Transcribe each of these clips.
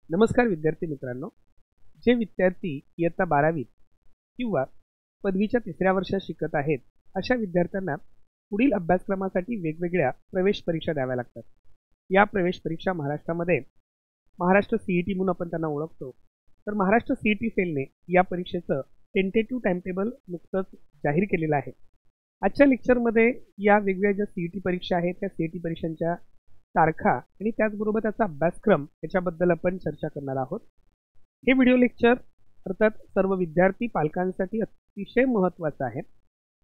नमस्कार विद्यार्थी मित्रांनो, जे विद्यार्थी इयत्ता 12वीत किंवा पदवीच्या 3ऱ्या वर्षात शिकत आहेत अशा विद्यार्थ्यांना पुढील अभ्यासक्रमासाठी वेगवेगळ्या प्रवेश परीक्षा द्याव्या लागतात। या प्रवेश परीक्षा महाराष्ट्रामध्ये महाराष्ट्र सीईटी म्हणून आपण त्यांना ओळखतो। तर महाराष्ट्र सीईटी सेलने या परीक्षेचं टेंटेटिव्ह टाइम टेबल नुकतंच जाहीर केलेलं आहे। आजच्या लेक्चरमध्ये या वेगवेगळ्या ज्या सीईटी परीक्षा आहेत त्या सीईटी परीक्षांच्या तारखा आणि त्याचबरोबर त्याचा अभ्यासक्रम याच्याबद्दल आपण चर्चा करणार आहोत। हे व्हिडिओ लेक्चर अर्थात सर्व विद्यार्थी पालकांसाठी अतिशय महत्त्वाचं आहे,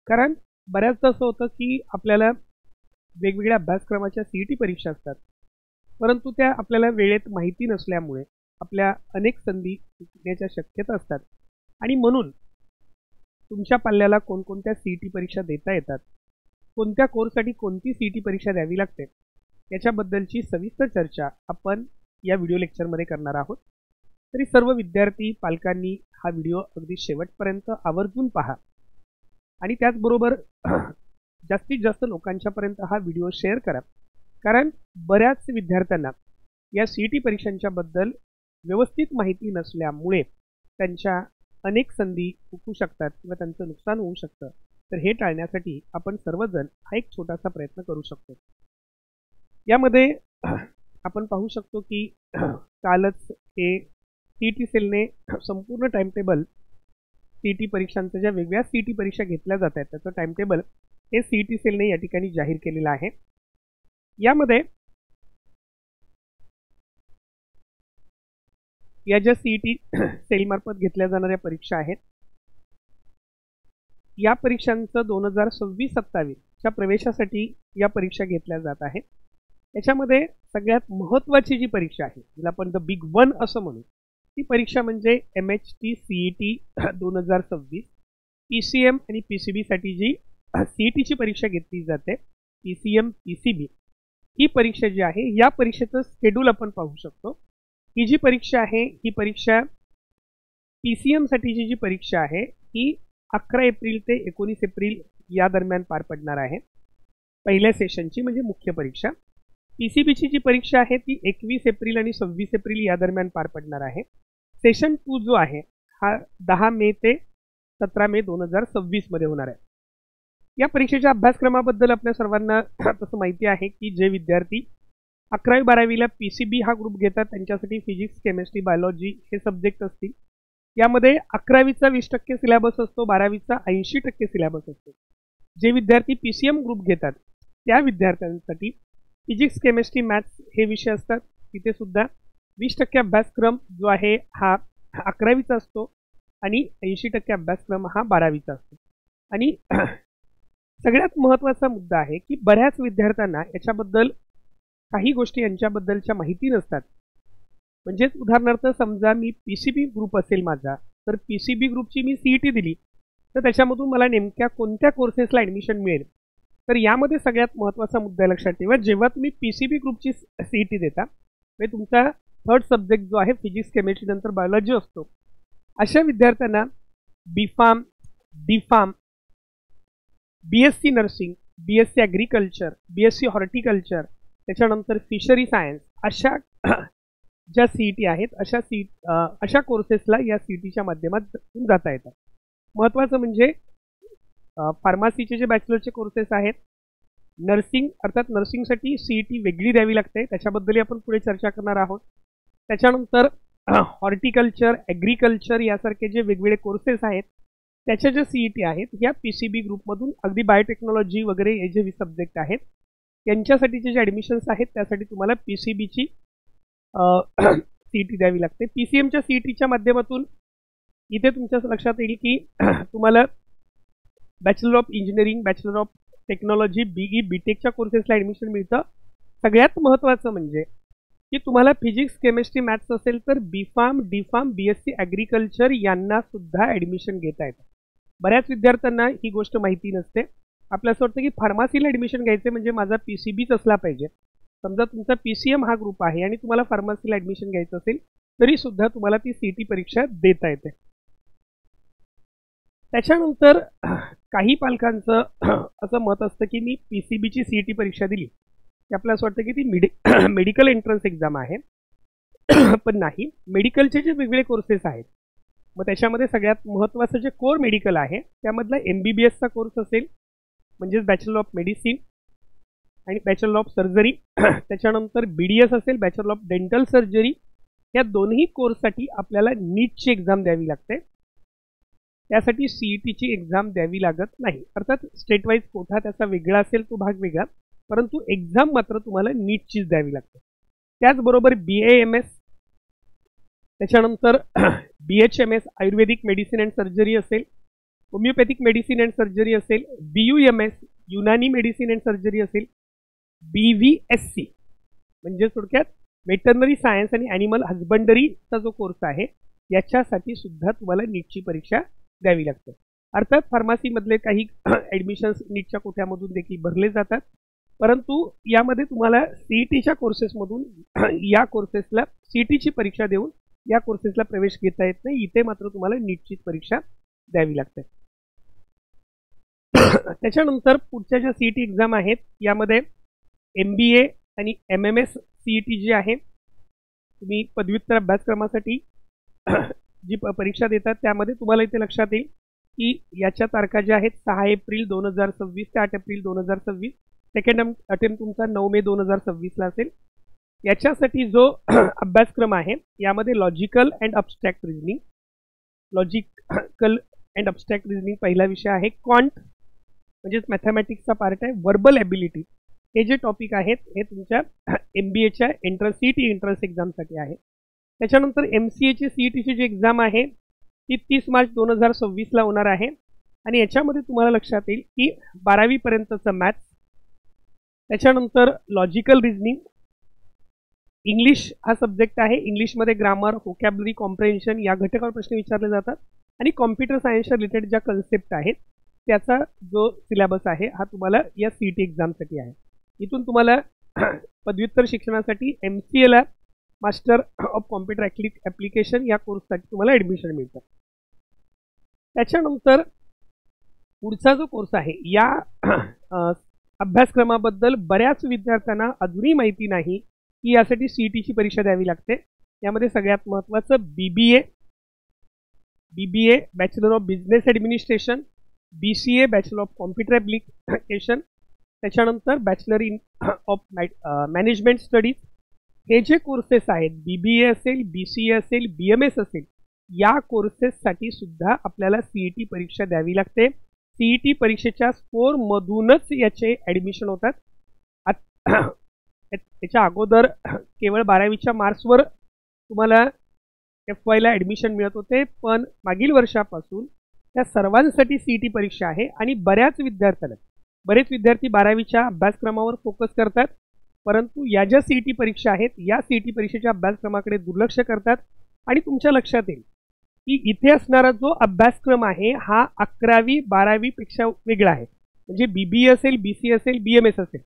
कारण बऱ्याचदा असं होतं की आपल्याला वेगवेगळ्या अभ्यासक्रमाच्या सीईटी परीक्षा असतात, परंतु त्या आपल्याला वेळेत माहिती नसल्यामुळे आपल्या अनेक संधी चुकण्याच्या शक्यता असतात आणि म्हणून तुमच्या पाल्याला कोणकोणत्या सीईटी परीक्षा देता येतात, कोणत्या कोर्ससाठी कोणती सीईटी परीक्षा द्यावी लागते याच्याबद्दलची सविस्तर चर्चा आपण या व्हिडिओ लेक्चरमध्ये करणार आहोत। तरी सर्व विद्यार्थी पालकांनी हा व्हिडिओ अगदी शेवटपर्यंत आवर्जून पहा आणि त्याचबरोबर जास्तीत जास्त लोकांच्यापर्यंत हा व्हिडिओ शेअर करा, कारण बऱ्याच विद्यार्थ्यांना या सीईटी परीक्षांच्या बद्दल व्यवस्थित माहिती नसल्यामुळे त्यांच्या अनेक संधी चुकू शकतात किंवा त्यांचं नुकसान होऊ शकतं। तर हे टाळण्यासाठी आपण सर्वजण हा एक छोटासा प्रयत्न करू शकतो। यामध्ये आपण पाहू शकतो की कालच हे सीईटी सेलने संपूर्ण टाइम टेबल सीईटी परीक्षांच्या ज्या वेगवेगळ्या सीईटी परीक्षा घेतल्या जात आहेत त्याचं टाइम टेबल हे सीईटी सेलने या ठिकाणी जाहीर केलेलं आहे। यामध्ये या ज्या सीईटी सेल मार्फत घेतल्या जाणाऱ्या परीक्षा आहेत या परीक्षांचं 2026-27 च्या प्रवेशासाठी या परीक्षा घेतल्या जात आहेत। याच्यामध्ये सगळ्यात महत्त्वाची जी परीक्षा आहे जिला आपण द बिग वन असं म्हणू ती परीक्षा म्हणजे MHT CET 2026 PCM आणि PCB साठी जी सीईटीची परीक्षा घेतली जाते PCM PCB ही परीक्षा जी आहे या परीक्षेचं शेड्यूल आपण पाहू शकतो। ही जी परीक्षा आहे ही परीक्षा PCM साठीची जी परीक्षा आहे ही 11 एप्रिल ते 19 एप्रिल या दरम्यान पार पडणार आहे, पहिल्या सेशनची म्हणजे मुख्य परीक्षा। PCBची जी परीक्षा आहे ती 21 एप्रिल आणि 26 एप्रिल या दरम्यान पार पडणार आहे। सेशन 2 जो आहे हा 10 मे ते 17 मे 2026 मध्ये होणार आहे। या परीक्षेच्या अभ्यासक्रमाबद्दल आपल्या सर्वांना तसं माहिती आहे की जे विद्यार्थी 11वी-12वीला PCB हा ग्रुप घेतात त्यांच्यासाठी फिजिक्स केमिस्ट्री बायोलॉजी हे सब्जेक्ट असतील। यामध्ये 11वीचा 20% सिलेबस असतो, 12वीचा 80% सिलेबस असतो। जे विद्यार्थी PCM ग्रुप घेतात त्या विद्यार्थ्यांसाठी फिजिक्स केमिस्ट्री मॅथ्स हे विषय असतात, तिथे सुद्धा 20% अभ्यासक्रम जो आहे हा 11वीचा असतो आणि 80% अभ्यासक्रम हा 12वीचा असतो। आणि सगळ्यात महत्त्वाचा मुद्दा आहे की बऱ्याच विद्यार्थ्यांना याच्याबद्दल काही गोष्टी यांच्याबद्दलच्या माहिती नसतात। म्हणजेच उदाहरणार्थ समजा मी PCB ग्रुप असेल माझा, तर PCB ग्रुपची मी सीईटी दिली तर त्याच्यामधून मला नेमक्या कोणत्या कोर्सेसला ॲडमिशन मिळेल। तर यामध्ये सगळ्यात महत्त्वाचा मुद्दा लक्षात ठेवा, जेव्हा तुम्ही PCB ग्रुपची सीईटी देता म्हणजे तुमचा थर्ड सब्जेक्ट जो आहे फिजिक्स केमिस्ट्री नंतर बायोलॉजी असतो, अशा विद्यार्थ्यांना B.Pharm, D.Pharm, BSc nursing, BSc agriculture, BSc horticulture, त्याच्यानंतर फिशरी सायन्स अशा ज्या सीईटी आहेत अशा कोर्सेसला या सीईटीच्या माध्यमातून जाता येतात। महत्त्वाचं म्हणजे फार्मसीचे जे बॅचलरचे कोर्सेस आहेत, नर्सिंग अर्थात नर्सिंगसाठी सीईटी वेगळी द्यावी लागते, त्याच्याबद्दलही आपण पुढे चर्चा करणार आहोत। त्याच्यानंतर हॉर्टिकल्चर, ॲग्रिकल्चर यासारखे जे वेगवेगळे कोर्सेस आहेत त्याच्या ज्या सीईटी आहेत या PCB ग्रुपमधून अगदी बायोटेक्नॉलॉजी वगैरे हे जे सब्जेक्ट आहेत यांच्यासाठीचे जे ॲडमिशन्स आहेत त्यासाठी तुम्हाला PCBची सीईटी द्यावी लागते। PCMच्या सीईटीच्या माध्यमातून इथे तुमच्या लक्षात येईल की तुम्हाला bachelor of engineering, bachelor of technology, BE, BTechच्या कोर्सेसला ॲडमिशन मिळतं। सगळ्यात महत्त्वाचं म्हणजे की तुम्हाला फिजिक्स केमिस्ट्री मॅथ्स असेल तर B.Pharm, D.Pharm, BSc ॲग्रिकल्चर यांना सुद्धा ॲडमिशन घेता येतं। बऱ्याच विद्यार्थ्यांना ही गोष्ट माहिती नसते, आपलं असं वाटतं की फार्मसीला ॲडमिशन घ्यायचं म्हणजे माझा PCBच असला पाहिजे। समजा तुमचा PCM हा ग्रुप आहे आणि तुम्हाला फार्मसीला ॲडमिशन घ्यायचं असेल तरी सुद्धा तुम्हाला ती सीईटी परीक्षा देता येते। त्याच्यानंतर काही पालकांचं असं मत असतं की मी PCBची सीईटी परीक्षा दिली की आपल्याला असं वाटतं की ती मेडिकल एंट्रन्स एक्झाम आहे पण नाही. मेडिकलचे जे वेगळे कोर्सेस आहेत, मग त्याच्यामध्ये सगळ्यात महत्त्वाचं जे कोर मेडिकल आहे त्यामधला MBBSचा कोर्स असेल, म्हणजेच बॅचलर ऑफ मेडिसिन आणि बॅचलर ऑफ सर्जरी. त्याच्यानंतर BDS असेल, बॅचलर ऑफ डेंटल सर्जरी. या दोन्ही कोर्ससाठी आपल्याला नीटची एक्झाम द्यावी लागते. त्यासाठी CETची एक्झाम द्यावी लागत नाही. अर्थात स्टेट वाईज कोठा त्याचा वेगळा असेल, तो भाग वेगळा, परंतु एक्झाम मात्र तुम्हाला नीटचीच द्यावी लागते. त्याचबरोबर BAMS, त्याच्यानंतर BHMS Ayurvedic medicine and surgery असेल, होमिओपॅथिक मेडिसिन अँड सर्जरी असेल, BUMS Unani medicine and surgery असेल, BVSC म्हणजे थोडक्यात वेटरनरी सायन्स आणि ॲनिमल हजबंडरीचा जो कोर्स आहे याच्यासाठी सुद्धा तुम्हाला नीटची परीक्षा द्यावी लागते. अर्थात फार्मसीमधले काही ॲडमिशन्स नीटच्या कोट्यामधून देखील भरले जातात, परंतु यामध्ये तुम्हाला CETच्या कोर्सेसमधून या कोर्सेसला CETची परीक्षा देऊन या कोर्सेसला प्रवेश घेता येत नाही. इथे मात्र तुम्हाला नीटची परीक्षा द्यावी लागते. त्याच्यानंतर पुढच्या ज्या CET एक्झाम आहेत यामध्ये MBA आणि MMS CET जी आहे, तुम्ही पदव्युत्तर अभ्यासक्रमासाठी जी परीक्षा देतात त्यामध्ये तुम्हाला इथे लक्षात येईल की याच्या तारखा ज्या आहेत 6 एप्रिल 2026 ते 8 एप्रिल 2026. सेकंड अटेम्प्ट तुमचा 9 मे 2026ला असेल. याच्यासाठी जो अभ्यासक्रम आहे यामध्ये logical and abstract reasoning, logical and abstract reasoning पहिला विषय आहे. क्वांट म्हणजेच मॅथमॅटिक्सचा पार्ट आहे. वर्बल ॲबिलिटी हे जे टॉपिक आहेत हे तुमच्या MBAच्या CET एंट्रन्स एक्झामसाठी आहे. त्याच्यानंतर MCAची CETची जी एक्झाम आहे ती 30 मार्च 2026ला होणार आहे आणि याच्यामध्ये तुम्हाला लक्षात येईल की 12वी पर्यंतचं मॅथ्स, त्याच्यानंतर लॉजिकल रिझनिंग, इंग्लिश हा सब्जेक्ट आहे. इंग्लिशमध्ये ग्रामर, व्होकॅब्युलरी, कॉम्प्रेन्शन या घटकावर प्रश्न विचारले जातात आणि कॉम्प्युटर सायन्सच्या रिलेटेड ज्या कन्सेप्ट आहेत त्याचा जो सिलेबस आहे हा तुम्हाला या CET एक्झामसाठी आहे. इथून तुम्हाला पदव्युत्तर शिक्षणासाठी MCAला मास्टर ऑफ कॉम्प्युटर ॲप्लिकेशन या कोर्ससाठी तुम्हाला ॲडमिशन मिळतं. त्याच्यानंतर पुढचा जो कोर्स आहे या अभ्यासक्रमाबद्दल बऱ्याच विद्यार्थ्यांना अजूनही माहिती नाही की यासाठी CETची परीक्षा द्यावी लागते. यामध्ये सगळ्यात महत्त्वाचं BBA bachelor of business administration, BCA bachelor of computer application, त्याच्यानंतर bachelor in of management studies. हे जे कोर्सेस आहेत BBA असेल, BCA असेल, BMS असेल, या कोर्सेससाठी सुद्धा आपल्याला CET परीक्षा द्यावी लागते. CET परीक्षेच्या स्कोअरमधूनच याचे ॲडमिशन होतात. त्याच्या अगोदर केवळ 12वीच्या मार्क्सवर तुम्हाला FYला ॲडमिशन मिळत होते, पण मागील वर्षापासून त्या सर्वांसाठी CET परीक्षा आहे आणि बरेच विद्यार्थी 12वीच्या अभ्यासक्रमावर फोकस करतात, परंतु या ज्या CET परीक्षा आहेत या CET परीक्षेच्या अभ्यासक्रमाकडे दुर्लक्ष करतात. आणि तुमच्या लक्षात येईल की इथे असणारा जो अभ्यासक्रम आहे हा 11वी 12वी पेक्षा वेगळा आहे. म्हणजे BBA असेल, BCA असेल, BMS असेल,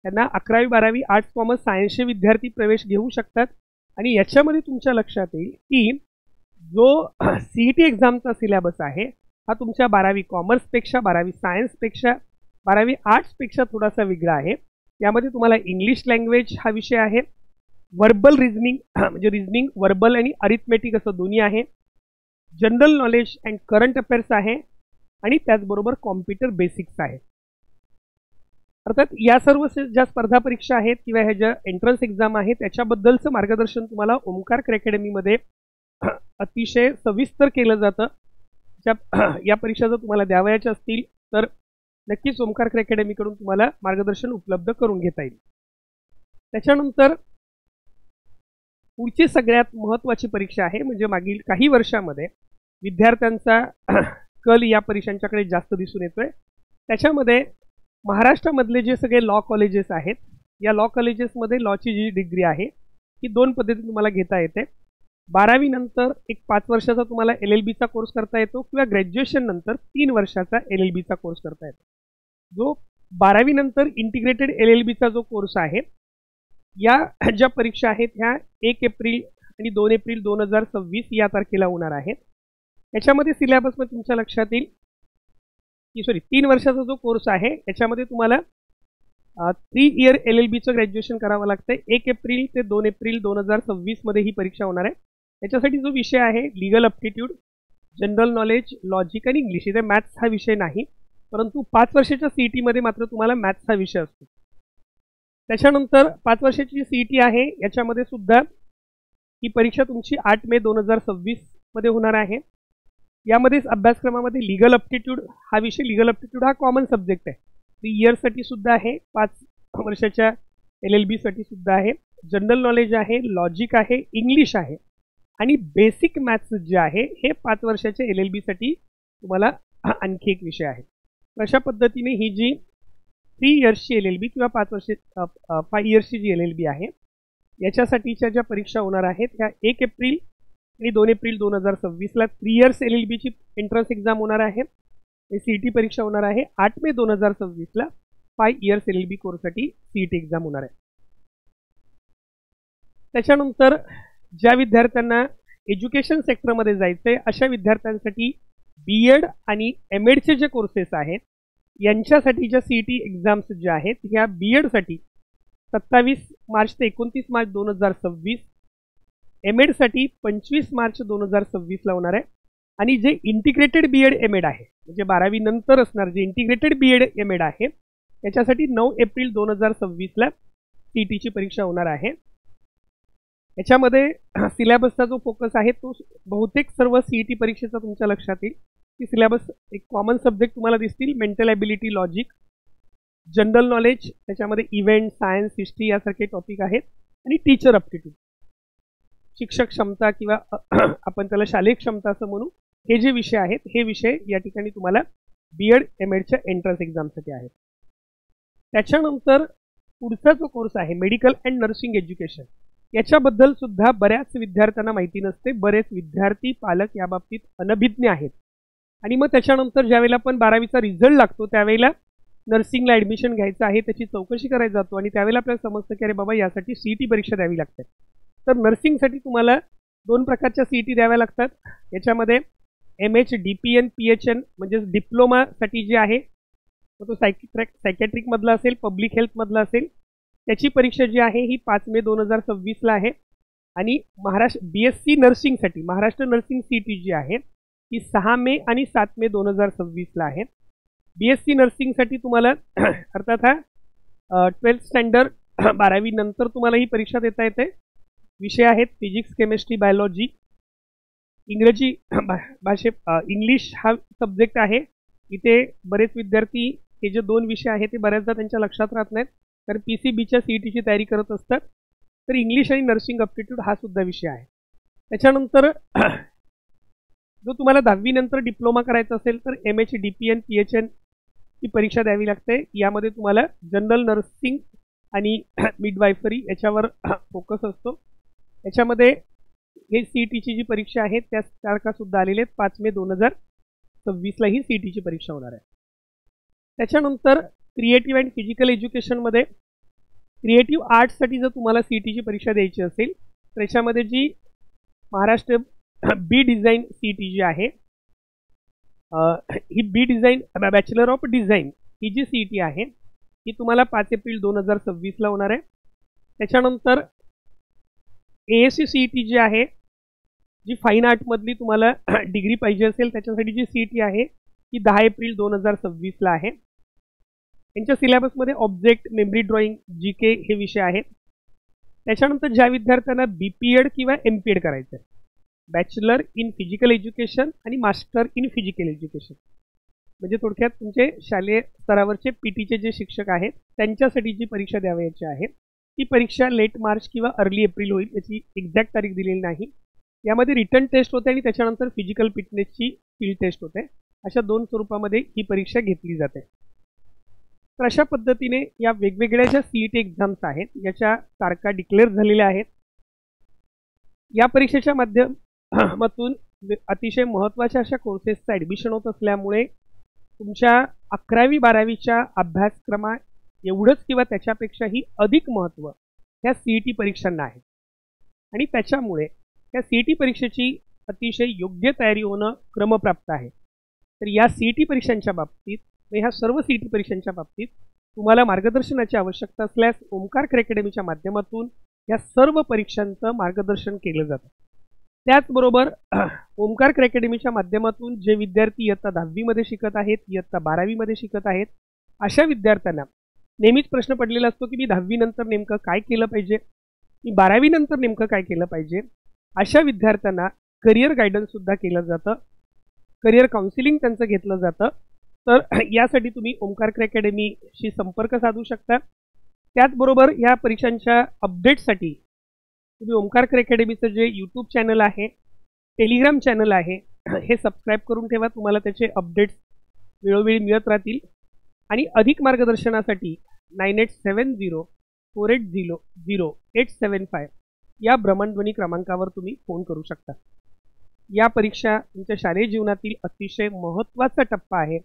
त्यांना 11वी 12वी आर्ट्स कॉमर्स सायन्सचे विद्यार्थी प्रवेश घेऊ शकतात. आणि याच्यामध्ये तुमच्या लक्षात येईल की जो CET एक्झामचा सिलेबस आहे हा तुमच्या 12वी कॉमर्सपेक्षा, 12वी सायन्सपेक्षा, 12वी आर्ट्सपेक्षा थोडासा वेगळा आहे. यामध्ये तुम्हाला इंग्लिश लँग्वेज हा विषय आहे, वर्बल रिझनिंग म्हणजे रिझनिंग वर्बल आणि अरिथमेटिक असं दोन्ही आहे, general knowledge and current affairs आहे आणि त्याचबरोबर कॉम्प्युटर बेसिक्स आहे. अर्थात या सर्व ज्या स्पर्धा परीक्षा आहेत किंवा ह्या ज्या एंट्रन्स एक्झाम आहेत त्याच्याबद्दलचं मार्गदर्शन तुम्हाला ओमकार अकॅडमीमध्ये अतिशय सविस्तर केलं जातं. या परीक्षा जर तुम्हाला द्यावयाच्या असतील तर नक्कीच ओमकार अकॅडमीकडून तुम्हाला मार्गदर्शन उपलब्ध करून घेता येईल. त्याच्यानंतर पुढची सगळ्यात महत्त्वाची परीक्षा आहे, म्हणजे मागील काही वर्षामध्ये विद्यार्थ्यांचा कल या परीक्षांच्याकडे जास्त दिसून येतोय. त्याच्यामध्ये महाराष्ट्रामधले जे सगळे लॉ कॉलेजेस आहेत या लॉ कॉलेजेसमध्ये लॉची जी डिग्री आहे ही 2 पद्धतीने तुम्हाला घेता येते. 12वी नंतर एक 5 वर्षाचा तुम्हाला LLBचा कोर्स करता येतो किंवा ग्रॅज्युएशन नंतर 3 वर्षाचा LLBचा कोर्स करता येतो. जो 12वी नंतर इंटिग्रेटेड LLBचा जो कोर्स आहे या ज्या परीक्षा आहेत ह्या 1 एप्रिल आणि 2 एप्रिल 2026 या तारखेला होणार आहेत. याच्यामध्ये सिलेबसमध्ये तुमच्या लक्षात येईल की 3 वर्षाचा जो कोर्स आहे याच्यामध्ये तुम्हाला 3 इयर LLBचं ग्रॅज्युएशन करावं लागतं. 1 एप्रिल ते 2 एप्रिल 2026 मध्ये ही परीक्षा होणार आहे. याच्यासाठी जो विषय आहे legal aptitude, general knowledge, logic आणि इंग्लिश. इथे मॅथ्स हा विषय नाही, परंतु 5 वर्षाच्या CET मध्ये मात्र तुम्हाला मॅथ्स हा विषय असतो. त्याच्यानंतर 5 वर्षाची CET आहे, याच्यामध्ये सुद्धा ही परीक्षा तुमची 8 मे 2026 मध्ये होणार आहे. यामध्येच अभ्यासक्रमामध्ये लिगल अप्टिट्यूड हा विषय, लिगल अप्टिट्यूड हा कॉमन सब्जेक्ट आहे, 3 इयर्ससाठी सुद्धा आहे, 5 वर्षाच्या LLB साठी सुद्धा आहे. जनरल नॉलेज आहे, लॉजिक आहे, इंग्लिश आहे आणि बेसिक मॅथ्स जे आहे हे 5 वर्षाच्या LLB साठी तुम्हाला आणखी एक विषय आहे. अशा पद्धतीने ही जी 3 इयर्सची LLB किंवा 5 इयर्सची जी LLB आहे याच्यासाठीच्या ज्या परीक्षा होणार आहेत त्या 1 एप्रिल आणि 2 एप्रिल 2026ला 3 इयर्स LLBची एंट्रन्स एक्झाम होणार आहे. CET परीक्षा होणार आहे. 8 मे 2026ला 5 इयर्स LLB कोर्ससाठी CET एक्झाम होणार आहे. त्याच्यानंतर ज्या विद्यार्थ्यांना एज्युकेशन सेक्टरमध्ये जायचंय अशा विद्यार्थ्यांसाठी BEd आणि MEdचे जे कोर्सेस आहेत यांच्यासाठीच्या CET एक्झाम्स ज्या आहेत ह्या BEdसाठी 27 मार्च ते 29 मार्च 2026, MAdसाठी 25 मार्च 2026ला होणार आहे. आणि जे इंटिग्रेटेड BEd MAd आहे म्हणजे 12वी नंतर असणार जे इंटिग्रेटेड BEd MAd आहे याच्यासाठी 9 एप्रिल 2026ला CETची परीक्षा होणार आहे. याच्यामध्ये सिलेबसचा जो फोकस आहे तो बहुतेक सर्व CET परीक्षेचा तुमच्या लक्षात येईल की सिलेबस एक कॉमन सब्जेक्ट तुम्हाला दिसतील, mental ability, logic, general knowledge, त्याच्यामध्ये इव्हेंट, सायन्स, हिस्ट्री यासारखे टॉपिक आहेत आणि टीचर अप्टिट्यूड, शिक्षक क्षमता किंवा आपण त्याला शालेय क्षमता असं म्हणू, हे जे विषय आहेत हे विषय या ठिकाणी तुम्हाला BEd MAdच्या एंट्रन्स एक्झामसाठी आहेत. त्याच्यानंतर पुढचा जो कोर्स आहे मेडिकल अँड नर्सिंग एज्युकेशन, याच्याबद्दल सुद्धा बऱ्याच विद्यार्थ्यांना माहिती नसते. बरेच विद्यार्थी पालक या बाबतीत अनभिज्ञ आहेत आणि मग त्याच्यानंतर ज्यावेळेला आपण 12वीचा रिझल्ट लागतो त्यावेळेला नर्सिंगला ॲडमिशन घ्यायचं आहे त्याची चौकशी करायला जातो आणि त्यावेळेला आपल्याला समजतं की अरे बाबा यासाठी CET परीक्षा द्यावी लागते. तर नर्सिंगसाठी तुम्हाला 2 प्रकारच्या CET द्याव्या लागतात. याच्यामध्ये MH DPN PHN म्हणजे डिप्लोमासाठी जे आहे तो सायकॅट्रिकमधला असेल, पब्लिक हेल्थमधला असेल, त्याची परीक्षा जी आहे ही 5 मे 2026ला आहे. आणि महाराष्ट्र BSc नर्सिंगसाठी महाराष्ट्र नर्सिंग CET जी आहे ही 6 मे आणि 7 मे 2026ला आहे. BSc नर्सिंगसाठी तुम्हाला अर्थात हा 12th स्टँडर्ड 12वी नंतर तुम्हाला ही परीक्षा देता येते. विषय आहेत फिजिक्स, केमिस्ट्री, बायोलॉजी, इंग्रजी इंग्लिश हा सब्जेक्ट आहे. इथे बरेच विद्यार्थी हे जे 2 विषय आहेत ते बऱ्याचदा त्यांच्या लक्षात राहत नाहीत कारण PCBच्या CETची तयारी करत असतात. तर इंग्लिश आणि नर्सिंग अप्टिट्यूड हा सुद्धा विषय आहे. त्याच्यानंतर जो तुम्हाला 10वी नंतर डिप्लोमा करायचा असेल तर MH DPN PHN ही परीक्षा द्यावी लागते. यामध्ये तुम्हाला जनरल नर्सिंग आणि मिडवायफरी याच्यावर फोकस असतो. याच्यामध्ये हे CETची जी परीक्षा आहे त्या तारखा सुद्धा आलेल्या आहेत. 5 मे 2026ला ही CETची परीक्षा होणार आहे. त्याच्यानंतर क्रिएटिव्ह अँड फिजिकल एज्युकेशनमध्ये क्रिएटिव्ह आर्ट्ससाठी जर तुम्हाला CETची परीक्षा द्यायची असेल तर याच्यामध्ये जी महाराष्ट्र B डिझाईन CET जी आहे ही B design bachelor of design ही जी CET आहे ही तुम्हाला 5 एप्रिल 2026ला होणार आहे. त्याच्यानंतर ASC CET जी आहे जी फाईन आर्टमधली तुम्हाला डिग्री पाहिजे असेल त्याच्यासाठी जी CET आहे ही 10 एप्रिल 2026ला आहे. यांच्या सिलेबसमध्ये ऑब्जेक्ट, मेमरी ड्रॉइंग, GK हे विषय आहेत. त्याच्यानंतर ज्या विद्यार्थ्यांना BPEd किंवा MPEd करायचं आहे, बॅचलर इन फिजिकल एज्युकेशन आणि मास्टर इन फिजिकल एज्युकेशन म्हणजे थोडक्यात तुमचे शालेय स्तरावरचे PTचे जे शिक्षक आहेत त्यांच्यासाठी जी परीक्षा द्यावयाची आहे ती परीक्षा लेट मार्च किंवा अर्ली एप्रिल होईल. याची एक्झॅक्ट तारीख दिलेली नाही. यामध्ये रिटर्न टेस्ट होते आणि त्याच्यानंतर फिजिकल फिटनेसची फील्ड टेस्ट होते. अशा 2 स्वरूपामध्ये ही परीक्षा घेतली जाते. तर अशा पद्धतीने या वेगवेगळ्या ज्या CET एक्झाम्स आहेत याच्या तारखा डिक्लेअर झालेल्या आहेत. या परीक्षेच्या माध्यमातून अतिशय महत्त्वाच्या अशा कोर्सेसचं ॲडमिशन होत असल्यामुळे तुमच्या 11वी 12वीच्या अभ्यासक्रमा एवढंच किंवा त्याच्यापेक्षाही अधिक महत्त्व ह्या CET परीक्षांना आहे आणि त्याच्यामुळे या CET परीक्षेची अतिशय योग्य तयारी होणं क्रमप्राप्त आहे. तर या CET परीक्षांच्या बाबतीत ह्या सर्व CET परीक्षांच्या बाबतीत तुम्हाला मार्गदर्शनाची आवश्यकता असल्यास ओमकार अकॅडमीच्या माध्यमातून या सर्व परीक्षांचं मार्गदर्शन केलं जातं. त्याचबरोबर ओमकार अकॅडमीच्या माध्यमातून जे विद्यार्थी इयत्ता 10वी मध्ये शिकत आहेत, इयत्ता 12वी मध्ये शिकत आहेत, अशा विद्यार्थ्यांना नेहमीच प्रश्न पडलेला असतो की मी 10वी नंतर नेमकं काय केलं पाहिजे, मी 12वी नंतर नेमकं काय केलं पाहिजे. अशा विद्यार्थ्यांना करिअर गायडन्स सुद्धा केलं जातं, करिअर काउन्सिलिंग त्यांचं घेतलं जातं. तर यासाठी तुम्ही ओमकार अकॅडमीशी संपर्क साधू शकता. त्याचबरोबर या परीक्षांच्या अपडेट्ससाठी तुम्ही ओमकार अकॅडमीचं जे यूट्यूब चॅनल आहे, टेलिग्राम चॅनल आहे, हे सबस्क्राईब करून ठेवा. तुम्हाला त्याचे अपडेट्स वेळोवेळी मिळत राहतील. आणि अधिक मार्गदर्शनासाठी 9870480875 या भ्रमणध्वनी क्रमांकावर तुम्ही फोन करू शकता. या परीक्षा तुमच्या शालेय जीवनातील अतिशय महत्त्वाचा टप्पा आहे.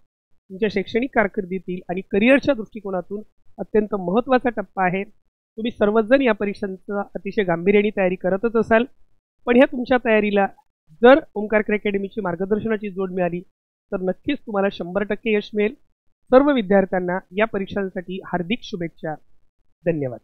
तुमच्या शैक्षणिक कारकिर्दीतील आणि करिअरच्या दृष्टिकोनातून अत्यंत महत्त्वाचा टप्पा आहे. तुम्ही सर्वजण या परीक्षांचा अतिशय गांभीर्याने तयारी करतच असाल, पण ह्या तुमच्या तयारीला जर ओमकार अकॅडमीची मार्गदर्शनाची जोड मिळाली तर नक्कीच तुम्हाला 100% यश मिळेल. सर्व विद्यार्थ्यांना या परीक्षांसाठी हार्दिक शुभेच्छा. धन्यवाद.